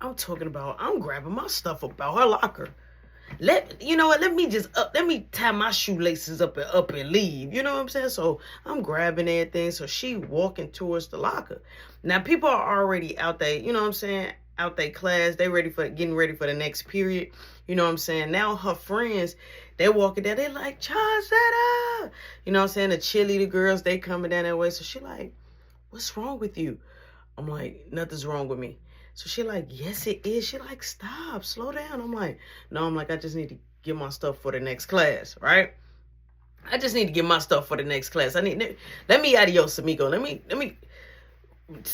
I'm talking about, I'm grabbing my stuff up out her locker. You know what? Let me tie my shoelaces up and leave. You know what I'm saying? So I'm grabbing everything. So she walking towards the locker. Now people are already out there. You know what I'm saying? Out their class. They getting ready for the next period. You know what I'm saying? Now her friends, they walking down. They like, Chazetta. You know what I'm saying? The cheerleader girls, they coming down that way. So she like, what's wrong with you? I'm like, nothing's wrong with me. So she like, yes, it is. She like, stop, slow down. I'm like, no, I'm like, I just need to get my stuff for the next class, right? I just need to get my stuff for the next class. Let me adios, amigo. Let me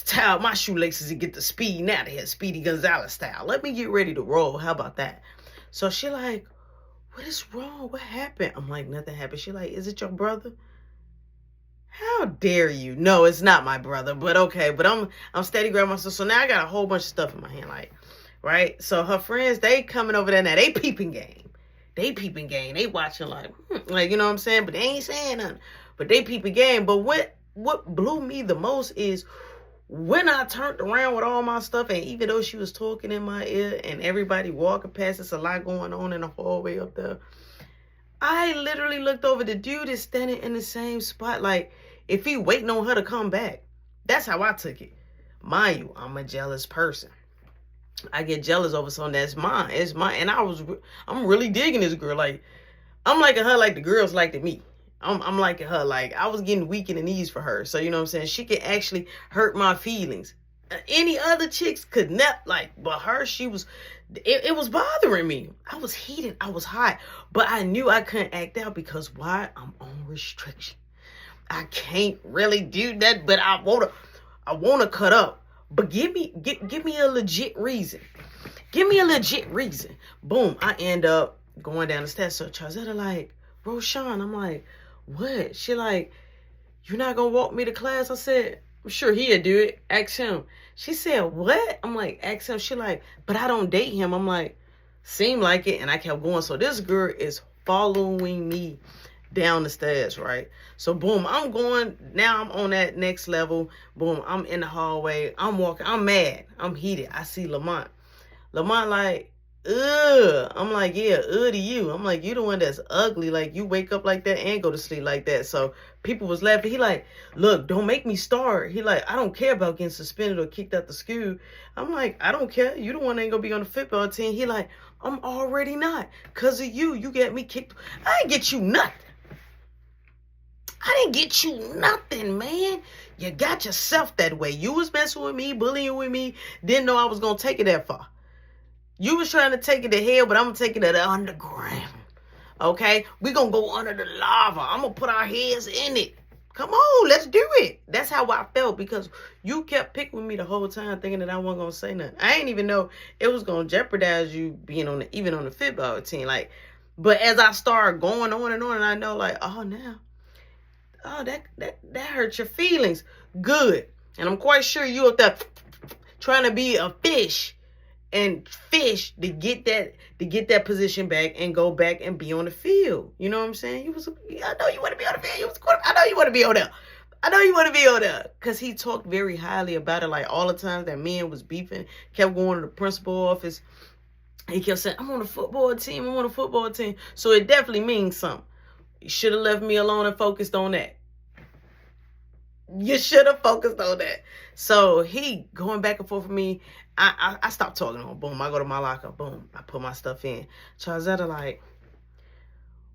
tie my shoelaces and get the speed out of here, Speedy Gonzalez style. Let me get ready to roll. How about that? So she like, what is wrong? What happened? I'm like, nothing happened. She like, is it your brother? How dare you? No, it's not my brother, but okay. But I'm steady grabbing myself. So now I got a whole bunch of stuff in my hand, like, right? So her friends, they coming over there now. They peeping game. They watching like, you know what I'm saying? But they ain't saying nothing. But they peeping game. But what blew me the most is when I turned around with all my stuff, and even though she was talking in my ear and everybody walking past, there's a lot going on in the hallway up there. I literally looked over. The dude is standing in the same spot, like if he waiting on her to come back. That's how I took it. Mind you, I'm a jealous person. I get jealous over something that's mine. It's mine, and I'm really digging this girl. Like I'm liking her like the girls liked me. I'm liking her like I was getting weak in the knees for her. So you know what I'm saying? She could actually hurt my feelings. Any other chicks could not, like, but her, it was bothering me. I was heated. I was hot. But I knew I couldn't act out because why? I'm on restriction. I can't really do that, but I wanna cut up. But give me a legit reason. Give me a legit reason. Boom. I end up going down the stairs. So Chazetta like, Roshan, I'm like, what? She like, you're not gonna walk me to class? I said, I'm sure he'll do it. Ask him. She said, what? I'm like, ask him. She like, but I don't date him. I'm like, seem like it. And I kept going. So this girl is following me down the stairs, right? So boom, I'm going. Now I'm on that next level. Boom, I'm in the hallway. I'm walking. I'm mad. I'm heated. I see Lamont. Lamont like, ugh. I'm like, yeah, ugh to you. I'm like, you the one that's ugly. Like, you wake up like that and go to sleep like that. So people was laughing. He like, look, don't make me start. He like, I don't care about getting suspended or kicked out the school. I'm like, I don't care. You the one that ain't gonna be on the football team. He like, I'm already not. Cause of you. You get me kicked. I ain't get you nothing. I didn't get you nothing, man. You got yourself that way. You was messing with me, bullying with me. Didn't know I was gonna take it that far. You was trying to take it to hell, but I'm going to take it to the underground. Okay? We're going to go under the lava. I'm going to put our heads in it. Come on, let's do it. That's how I felt because you kept picking with me the whole time thinking that I wasn't going to say nothing. I didn't even know it was going to jeopardize you being even on the football team. Like, but as I started going on and I know like, that hurt your feelings. Good. And I'm quite sure you up there trying to be a fish and fish to get that position back and go back and be on the field. You know what I'm saying? I know you want to be on the field. I know you want to be on there. I know you want to be on there. Because he talked very highly about it. Like all the times that men was beefing, kept going to the principal office. He kept saying, I'm on the football team. I'm on the football team. So it definitely means something. You should have left me alone and focused on that. You should have focused on that. So he going back and forth with me. I stopped talking to him. Boom. I go to my locker. Boom. I put my stuff in. Chazetta like,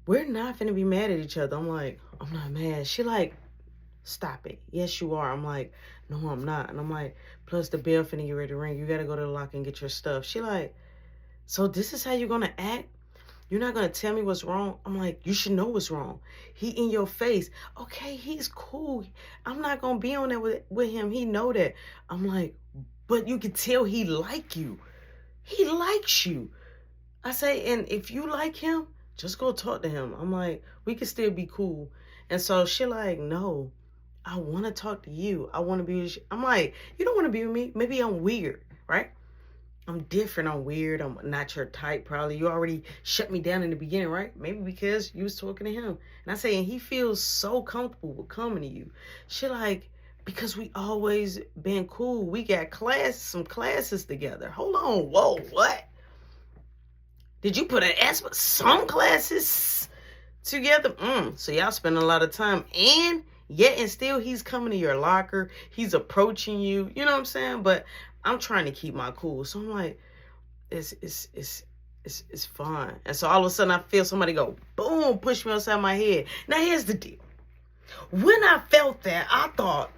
we're not finna be mad at each other. I'm like, I'm not mad. She like, stop it. Yes, you are. I'm like, no, I'm not. And I'm like, plus the bell finna get ready to ring. You gotta go to the locker and get your stuff. She like, so this is how you're gonna act? You're not going to tell me what's wrong? I'm like, you should know what's wrong. He in your face. Okay, he's cool. I'm not going to be on there with him. He know that. I'm like, but you can tell he like you. He likes you. I say, and if you like him, just go talk to him. I'm like, we can still be cool. And so she like, no, I want to talk to you. I want to be with you. I'm like, you don't want to be with me? Maybe I'm weird, right? I'm different. I'm weird. I'm not your type, probably. You already shut me down in the beginning, right? Maybe because you was talking to him. And I say, and he feels so comfortable with coming to you. She like, Because we always been cool. We got some classes together. Hold on. Whoa, what? Did you put an S for some classes together? So y'all spend a lot of time. And yet and still he's coming to your locker. He's approaching you. You know what I'm saying? But I'm trying to keep my cool. So I'm like, it's fun. And so all of a sudden I feel somebody go, boom, push me upside my head. Now here's the deal. When I felt that, I thought,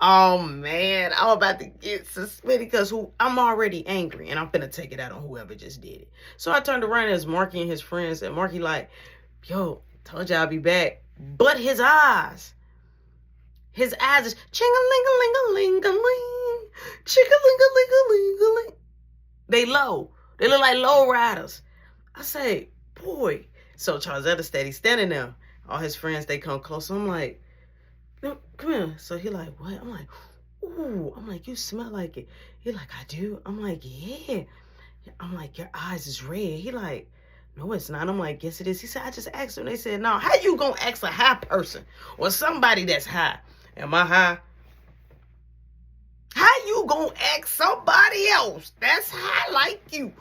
oh man, I'm about to get suspended because I'm already angry and I'm finna take it out on whoever just did it. So I turned around as Marky and his friends, and Marky like, yo, told you I'll be back. But his eyes is ching-a-ling-a-ling-a-ling-a-ling, ching-a-ling-a-ling-a-ling-a-ling. They low. They look like low riders. I say, boy. So Charles steady standing there. All his friends, they come close. I'm like, no, come here. So he like, what? I'm like, ooh. I'm like, you smell like it. He like, I do. I'm like, yeah. I'm like, your eyes is red. He like, no, it's not. I'm like, yes, it is. He said, I just asked him. They said, no, how you gonna ask a high person or somebody that's high? Am I high? How you gonna ask somebody else that's high like you?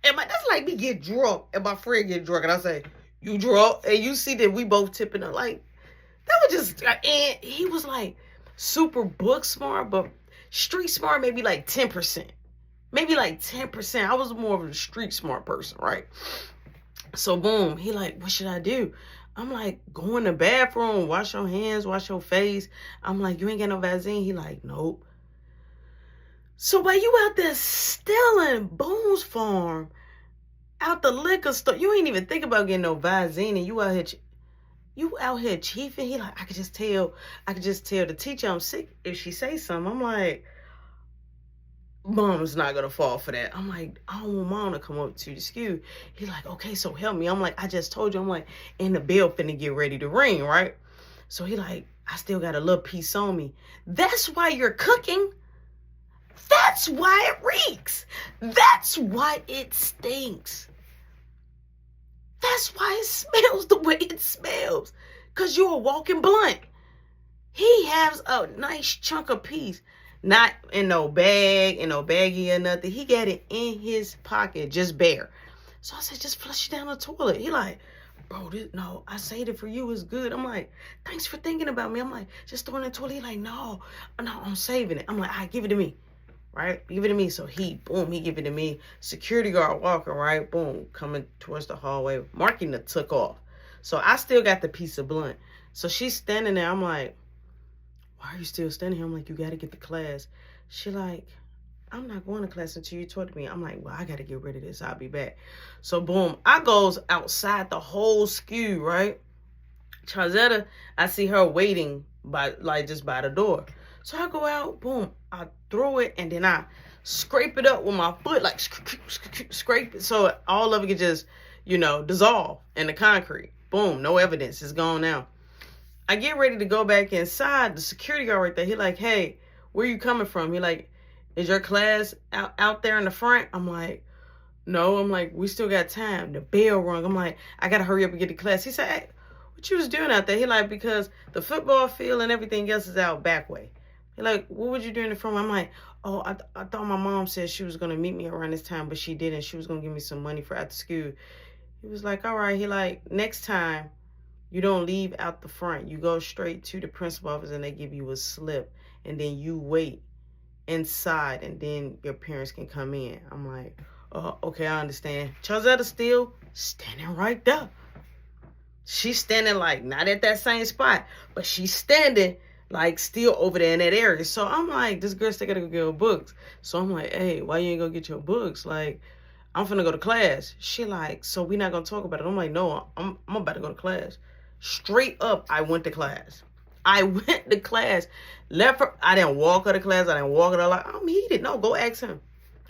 That's like me get drunk and my friend get drunk and I say, you drunk? And you see that we both tipping up. Like, that was just, and he was like super book smart, but street smart, maybe like 10%. Maybe like 10%. I was more of a street smart person, right? So boom, he like, what should I do? I'm like, go in the bathroom, wash your hands, wash your face. I'm like, you ain't got no Vaseline? He like, nope. So while you out there stealing Boone's Farm out the liquor store, you ain't even think about getting no Vaseline, and you out here chiefing. He like, I could just tell the teacher I'm sick if she say something. I'm like, Mom's not gonna fall for that. I'm like, I don't want Mom to come up to the school. He like, okay, so help me. I'm like, I just told you. I'm like, and the bell finna get ready to ring, right? So he like, I still got a little piece on me. That's why you're cooking. That's why it reeks. That's why it stinks. That's why it smells the way it smells. Because you're a walking blunt. He has a nice chunk of piece. Not in no bag, in no baggie or nothing. He got it in his pocket, just bare. So I said, just flush it down the toilet. He like, bro, no, I saved it for you. It's good. I'm like, thanks for thinking about me. I'm like, just throw it in the toilet. He like, no, I'm saving it. I'm like, all right, give it to me. Right? Give it to me. So he give it to me. Security guard walking, right? Boom, coming towards the hallway. Marking the took off. So I still got the piece of blunt. So she's standing there. I'm like, why are you still standing here? I'm like, you got to get to class. She like, I'm not going to class until you talk to me. I'm like, well, I got to get rid of this. I'll be back. So boom, I goes outside the whole school, right? Charzetta, I see her waiting just by the door. So I go out, boom, I throw it, and then I scrape it up with my foot, like scrape it so all of it can just, dissolve in the concrete. Boom, no evidence. It's gone now. I get ready to go back inside. The security guard right there, he like, hey, where you coming from? He like, is your class out there in the front? I'm like, no. I'm like, we still got time. The bell rung. I'm like, I got to hurry up and get to class. He said, hey, what you was doing out there? He like, because the football field and everything else is out back way. He like, what would you do in the front? I'm like, oh, I thought my mom said she was going to meet me around this time, but she didn't. She was going to give me some money for after school. He was like, all right. He like, next time, you don't leave out the front. You go straight to the principal office and they give you a slip. And then you wait inside and then your parents can come in. I'm like, oh, okay, I understand. Charzetta still standing right there. She's standing like, not at that same spot, but she's standing like still over there in that area. So I'm like, this girl still gotta go get her books. So I'm like, hey, why you ain't go get your books? Like, I'm finna go to class. She like, so we not gonna talk about it. I'm like, no, I'm about to go to class. Straight up, I went to class. Left her. I didn't walk her to class. I didn't walk her to like, I'm heated. No, go ask him.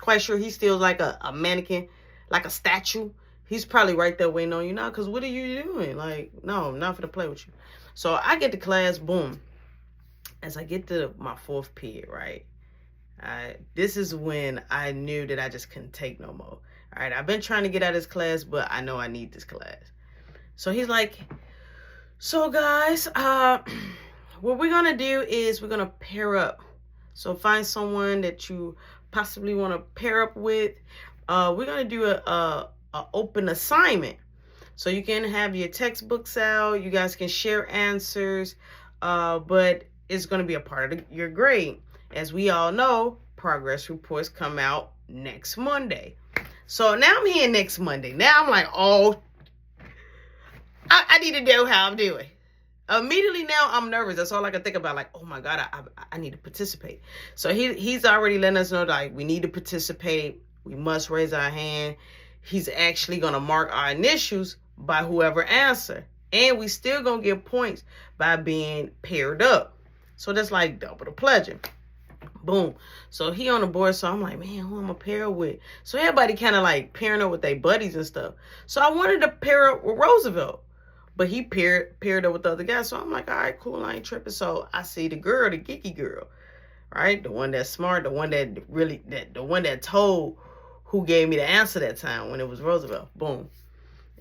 Quite sure he's still like a mannequin, like a statue. He's probably right there waiting on you now, because what are you doing? Like, no, I'm not gonna play with you. So I get to class, boom. As I get to my fourth period, right? This is when I knew that I just couldn't take no more. All right, I've been trying to get out of this class, but I know I need this class. So he's like, so guys, what we're going to do is we're going to pair up. So find someone that you possibly want to pair up with. We're going to do a open assignment. So you can have your textbooks out. You guys can share answers. But it's going to be a part of your grade. As we all know, progress reports come out next Monday. So now I'm here next Monday. Now I'm like, oh, I need to know how I'm doing. Immediately now I'm nervous. That's all I can think about. Like, oh my God, I need to participate. So he's already letting us know, like, we need to participate. We must raise our hand. He's actually going to mark our initials by whoever answer. And we still going to get points by being paired up. So that's like double the pleasure. Boom. So he on the board. So I'm like, man, who am I pair with? So everybody kind of like pairing up with their buddies and stuff. So I wanted to pair up with Roosevelt. But he paired up with the other guy. So I'm like, all right, cool. I ain't tripping. So I see the girl, the geeky girl, right? The one that's smart, the one that really, the one that told who gave me the answer that time when it was Roosevelt. Boom.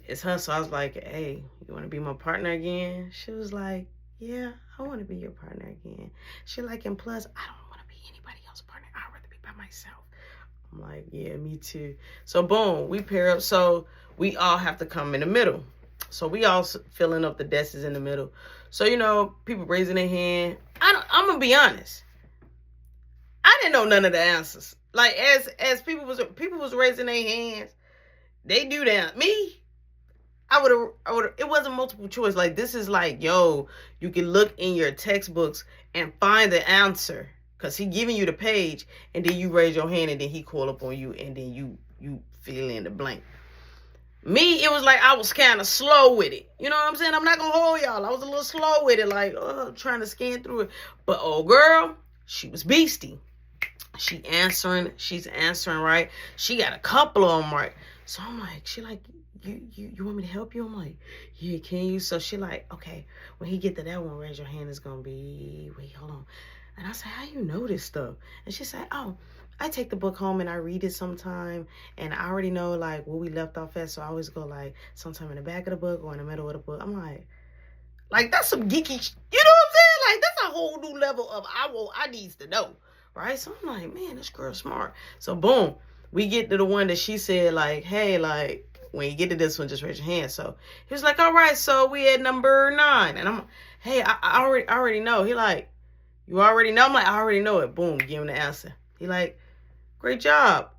It's her. So I was like, hey, you want to be my partner again? She was like, yeah, I want to be your partner again. She like, and plus, I don't want to be anybody else's partner. I'd rather be by myself. I'm like, yeah, me too. So boom, we pair up. So we all have to come in the middle. So we all filling up the desks in the middle. So, you know, people raising their hand. I'm going to be honest. I didn't know none of the answers. Like, as people was raising their hands, they do that. Me, I would it wasn't multiple choice. Like, this is like, yo, you can look in your textbooks and find the answer. Because he giving you the page, and then you raise your hand, and then he call up on you, and then you fill in the blank. Me, it was like I was kind of slow with it. You know what I'm saying? I'm not going to hold y'all. I was a little slow with it, like, trying to scan through it. But old girl, she was beastie. She's answering right. She got a couple of them right. So I'm like, she like, you want me to help you? I'm like, yeah, can you? So she like, okay, when he get to that one, raise your hand. It's going to be, wait, hold on. And I said, how you know this stuff? And she said, oh, I take the book home and I read it sometime, and I already know like where we left off at. So I always go like sometime in the back of the book or in the middle of the book. I'm like that's some geeky, you know what I'm saying? Like that's a whole new level of I needs to know, right? So I'm like, man, this girl's smart. So boom, we get to the one that she said like, hey, like when you get to this one, just raise your hand. So he was like, all right, so we at number 9, and I'm, hey, I already know. He like, you already know? I'm like, I already know it. Boom, give him the answer. He like, great job.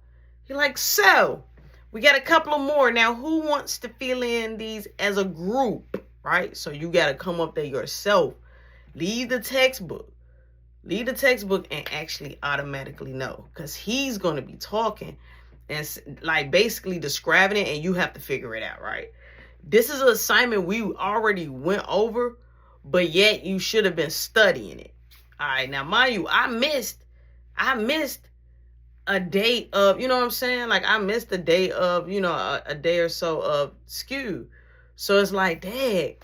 He like, so we got a couple of more. Now, who wants to fill in these as a group, right? So you got to come up there yourself. Leave the textbook. Leave the textbook and actually automatically know. Because he's going to be talking and like basically describing it, and you have to figure it out, right? This is an assignment we already went over, but yet you should have been studying it. All right, now mind you, I missed a day of, you know what I'm saying? Like I missed a day of, you know, a day or so of SKU. So it's like, dang,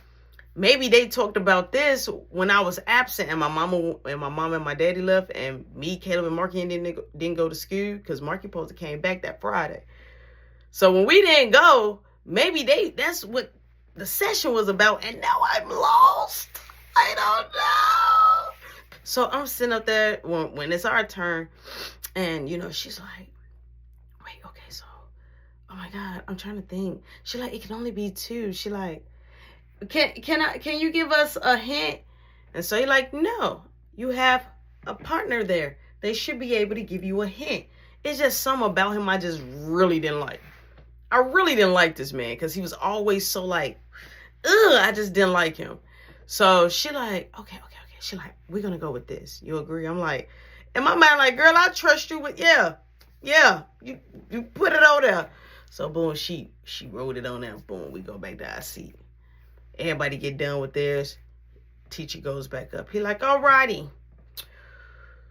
maybe they talked about this when I was absent and my mama and my daddy left, and me, Caleb, and Marky didn't go to SKU because Marky supposed to came back that Friday. So when we didn't go, maybe that's what the session was about, and now I'm lost. I don't know. So I'm sitting up there when it's our turn, and, you know, she's like, wait, okay, so, oh my God, I'm trying to think. She like, it can only be 2. She like, can you give us a hint? And so you're like, no, you have a partner there. They should be able to give you a hint. It's just something about him I just really didn't like. I really didn't like this man because he was always so like, ugh, I just didn't like him. So she like, okay. She like, we're going to go with this. You agree? I'm like, in my mind, like, girl, I trust you with, yeah, you put it on there. So boom, she wrote it on there. Boom, we go back to our seat. Everybody get done with theirs. Teacher goes back up. He like, all righty.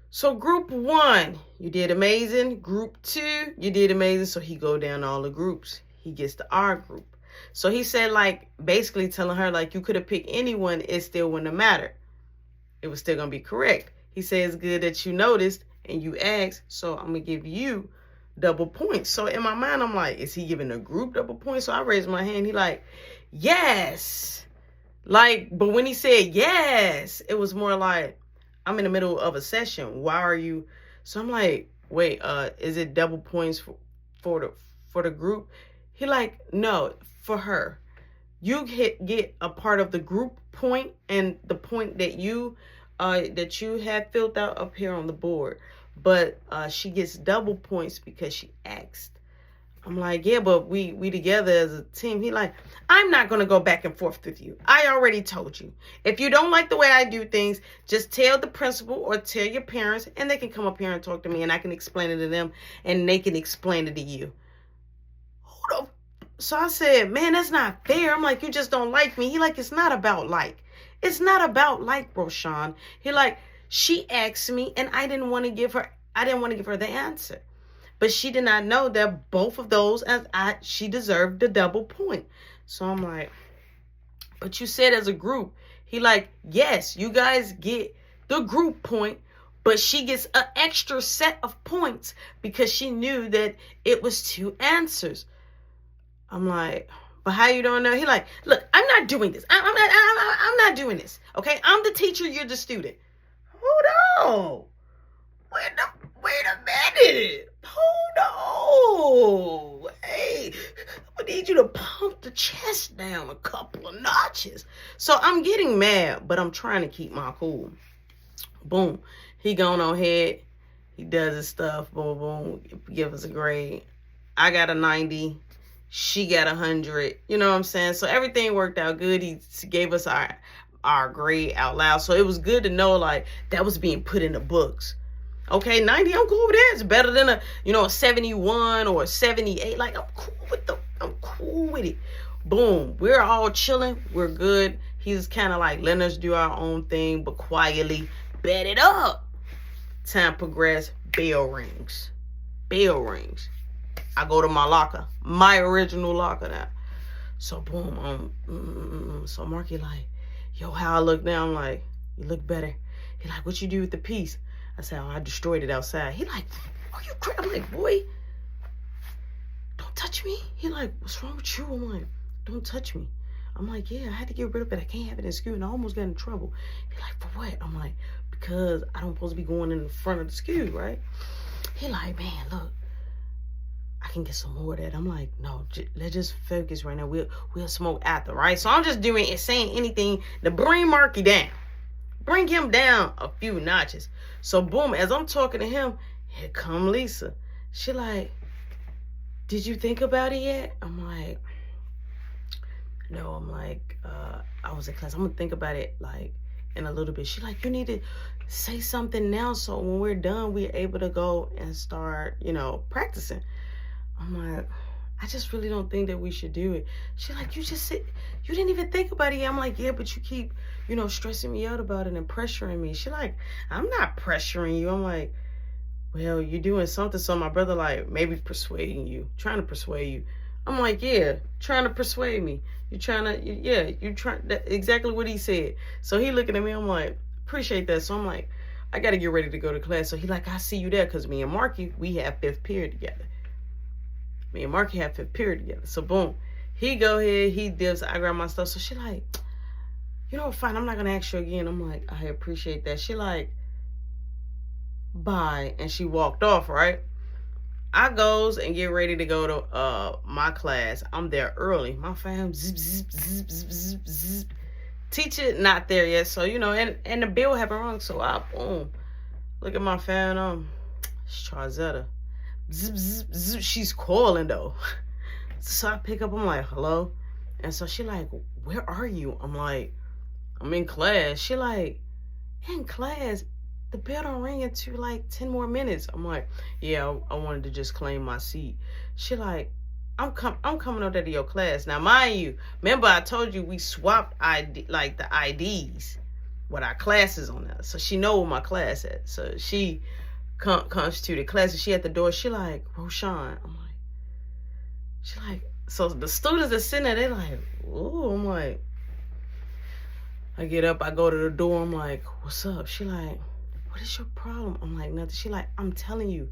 So group 1, you did amazing. Group 2, you did amazing. So he go down all the groups. He gets to our group. So he said, like, basically telling her, like, you could have picked anyone. It still wouldn't have mattered. It was still going to be correct. He said, it's good that you noticed and you asked, so I'm going to give you double points. So in my mind, I'm like, is he giving a group double points? So I raised my hand. He like, yes. Like, but when he said yes, it was more like, I'm in the middle of a session. Why are you? So I'm like, wait, is it double points for the group? He like, no, for her. You get a part of the group point and the point that you had filled out up here on the board. But she gets double points because she asked. I'm like, yeah, but we together as a team. He like, I'm not going to go back and forth with you. I already told you. If you don't like the way I do things, just tell the principal or tell your parents, and they can come up here and talk to me, and I can explain it to them, and they can explain it to you. Hold up. So I said, man, that's not fair. I'm like, you just don't like me. He like, it's not about like. It's not about like, Roshan. He like, she asked me, and I didn't want to give her the answer. But she did not know that both of those, she deserved the double point. So I'm like, but you said as a group. He like, yes, you guys get the group point, but she gets an extra set of points because she knew that it was 2 answers. I'm like, but how you don't know? He like, look, I'm not doing this. I'm not doing this. Okay, I'm the teacher. You're the student. Hold on. Wait a minute. Hold on. Hey, I need you to pump the chest down a couple of notches. So I'm getting mad, but I'm trying to keep my cool. Boom. He gone on ahead. He does his stuff. Boom, boom. Give us a grade. I got a 90. She got 100. You know what I'm saying? So everything worked out good. He gave us our grade out loud. So it was good to know, like, that was being put in the books. Okay, 90, I'm cool with that. It's better than a 71 or a 78. Like, I'm cool with it. Boom. We're all chilling. We're good. He's kind of like letting us do our own thing, but quietly bet it up. Time progressed. Bell rings. I go to my locker, my original locker now. So boom, so Marky like, yo, how I look now? I'm like, you look better. He like, what you do with the piece? I said, oh, I destroyed it outside. He like, are you crazy? I'm like, boy, don't touch me. He like, what's wrong with you? I'm like, don't touch me. I'm like, yeah, I had to get rid of it. I can't have it in school, and I almost got in trouble. He like, for what? I'm like, because I don't supposed to be going in the front of the school, right? He like, man, look, I can get some more of that. I'm like, no, let's just focus right now. We'll smoke after, right? So I'm just saying anything to bring Marky down. Bring him down a few notches. So boom, as I'm talking to him, here come Lisa. She like, did you think about it yet? I'm like, no. I'm like, I was in class. I'm gonna think about it like in a little bit. She like, you need to say something now so when we're done, we're able to go and start, practicing. I'm like, I just really don't think that we should do it. She like, you just said, you didn't even think about it yet. I'm like, yeah, but you keep, stressing me out about it and pressuring me. She like, I'm not pressuring you. I'm like, well, you're doing something. So my brother like, maybe persuading you, trying to persuade you. I'm like, yeah, trying to persuade me. You're trying exactly what he said. So he looking at me, I'm like, appreciate that. So I'm like, I got to get ready to go to class. So he like, I see you there. Cause me and Marky, we have 5th period together. Me and Marky have 5th period together. So boom, he go ahead, he dips, I grab my stuff. So she like, fine, I'm not gonna ask you again. I'm like, I appreciate that. She like, bye. And she walked off, right? I goes and get ready to go to my class. I'm there early. My fam, zip, zip, zip, zip, zip, zip. Teacher not there yet. So, and the bell haven't rung. So I, boom, look at my fan, it's Charzetta. Zip, zip, zip. She's calling though. So I pick up, I'm like, hello? And so she like, where are you? I'm like, I'm in class. She like, in class? The bell don't ring into like 10 more minutes. I'm like, yeah, I wanted to just claim my seat. She like, I'm coming up there to your class. Now, mind you, remember I told you we swapped the IDs with our classes on there. So she know where my class at. So she comes to the class and she at the door. She like, Roshan. I'm like, she like, so the students are sitting there, they like, ooh. I'm like, I get up, I go to the door. I'm like, what's up? She like, what is your problem? I'm like, nothing. She like, I'm telling you,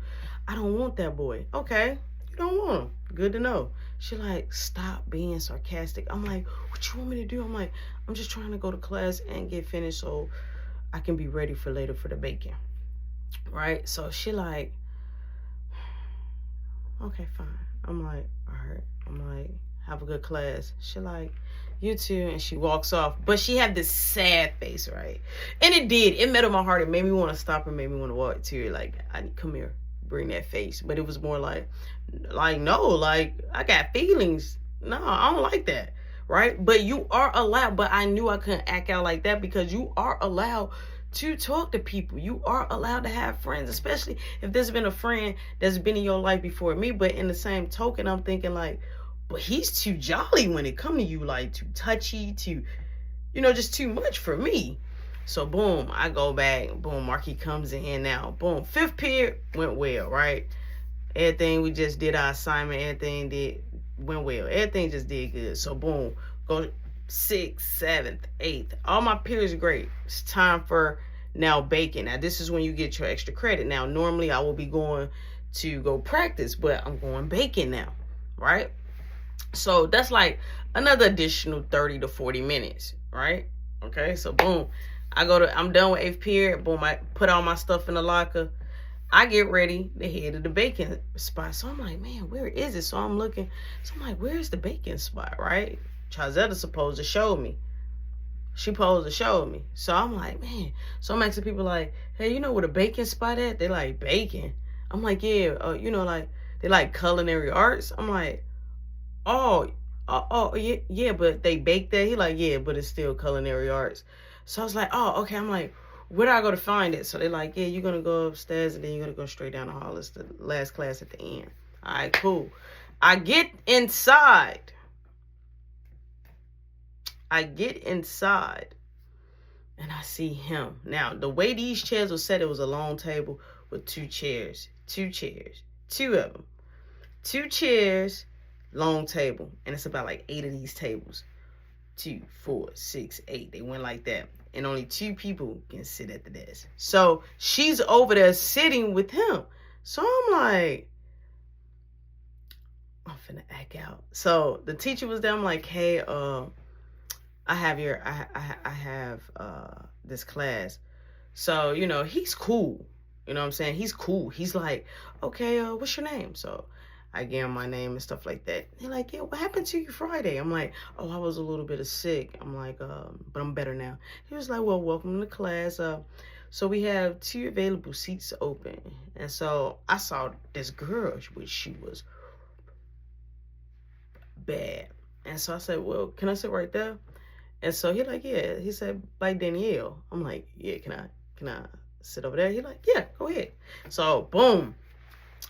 I don't want that boy. Okay, you don't want him. Good to know. She like, stop being sarcastic. I'm like, what you want me to do? I'm like, I'm just trying to go to class and get finished so I can be ready for later for the bacon. Right? So she like, okay, fine. I'm like, all right. I'm like, have a good class. She like, you too. And she walks off. But she had this sad face, right? And it did. It met in my heart. It made me want to stop her, made me want to walk to her. Like, come here, bring that face. But it was more like, no, like, I got feelings. No, I don't like that. Right? But you are allowed. But I knew I couldn't act out like that because you are allowed to talk to people. You are allowed to have friends, especially if there's been a friend that's been in your life before me. But in the same token, I'm thinking like, but he's too jolly when it come to you, like too touchy, too, just too much for me. So boom, I go back, boom, Marky comes in now, boom, 5th period went well, right? Everything, we just did our assignment, everything went well. Everything just did good. So boom, go 6th, 7th, 8th. All my periods are great. It's time for now baking. Now this is when you get your extra credit. Now normally I will be going to go practice, but I'm going baking now, right? So that's like another additional 30 to 40 minutes, right? Okay, so boom, I'm done with 8th period. Boom, I put all my stuff in the locker. I get ready to head to the baking spot. So I'm like, man, where is it? So I'm looking. So I'm like, where's the baking spot, right? Chazetta supposed to show me. She supposed to show me. So I'm like, man. So I'm asking people like, hey, you know where the baking spot at? They like, baking. I'm like, yeah, like, they like culinary arts. I'm like, oh, yeah, but they bake that. He like, yeah, but it's still culinary arts. So I was like, oh, okay. I'm like, where do I go to find it? So they're like, yeah, you're going to go upstairs and then you're going to go straight down the hall. It's the last class at the end. All right, cool. I get inside. And I see him. Now, the way these chairs were set, it was a long table with 2 chairs. 2 of them. 2 chairs, long table. And it's about like 8 of these tables. 2, 4, 6, 8. They went like that. And only 2 people can sit at the desk. So she's over there sitting with him. So I'm like, I'm finna act out. So the teacher was there. I'm like, hey, I have this class. So, he's cool. You know what I'm saying? He's cool. He's like, okay, what's your name? So I gave him my name and stuff like that. They're like, yeah, what happened to you Friday? I'm like, oh, I was a little bit sick. I'm like, but I'm better now. He was like, well, welcome to class. So we have 2 available seats open. And so I saw this girl, which she was bad. And so I said, well, can I sit right there? And so he like, yeah. He said, by Danielle. I'm like, yeah, can I sit over there? He like, yeah, go ahead. So boom.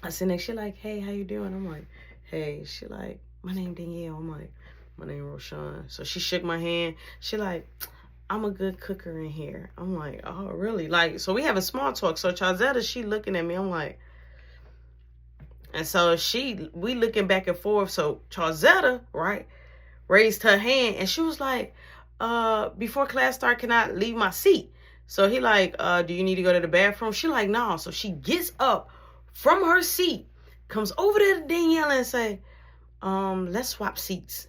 I sit next. She like, hey, how you doing? I'm like, hey. She like, my name Danielle. I'm like, my name Roshan. So she shook my hand. She like, I'm a good cooker in here. I'm like, oh, really? Like, so we have a small talk. So Chazetta, she looking at me. I'm like, and so we looking back and forth. So Chazetta, right, raised her hand and she was like, before class start, can I leave my seat? So he like, do you need to go to the bathroom? She like, no. So she gets up from her seat, comes over there to Danielle and say, let's swap seats.